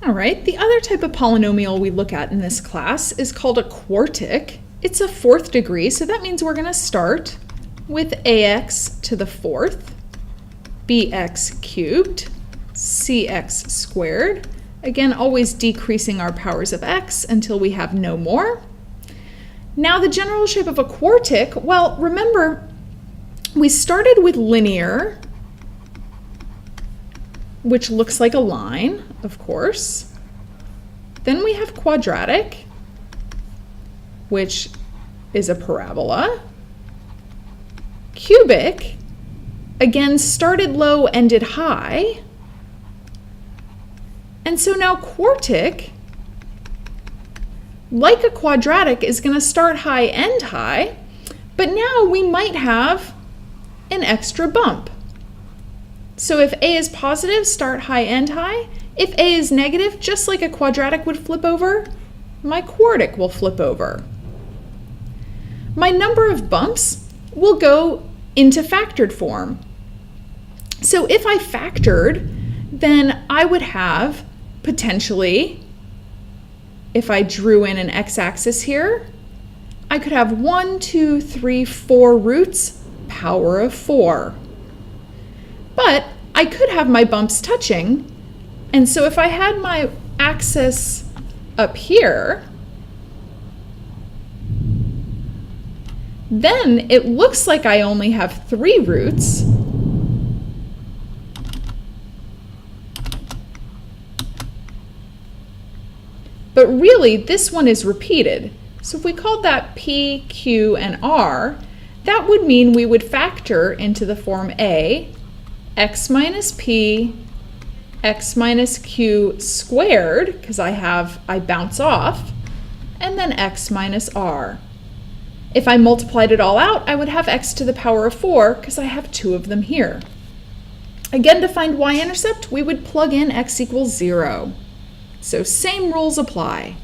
All right, the other type of polynomial we look at in this class is called a quartic. It's a fourth degree, so that means we're going to start with ax to the fourth, bx cubed, cx squared. Again, always decreasing our powers of x until we have no more. Now the general shape of a quartic, well, remember, we started with linear, which looks like a line, of course. Then we have quadratic, which is a parabola. Cubic, again, started low, ended high. And so now quartic, like a quadratic, is going to start high, end high, but now we might have an extra bump. So if A is positive, start high, end high. If A is negative, just like a quadratic would flip over, my quartic will flip over. My number of bumps will go into factored form. So if I factored, then I would have potentially, if I drew in an x-axis here, I could have 1, 2, 3, 4 roots, power of 4. But I could have my bumps touching, and so if I had my axis up here, then it looks like I only have 3 roots. But really, this one is repeated. So if we called that P, Q, and R, that would mean we would factor into the form A, x minus P, x minus Q squared, because I bounce off, and then x minus R. If I multiplied it all out, I would have x to the power of 4, because I have 2 of them here. Again, to find y-intercept, we would plug in x equals 0. So same rules apply.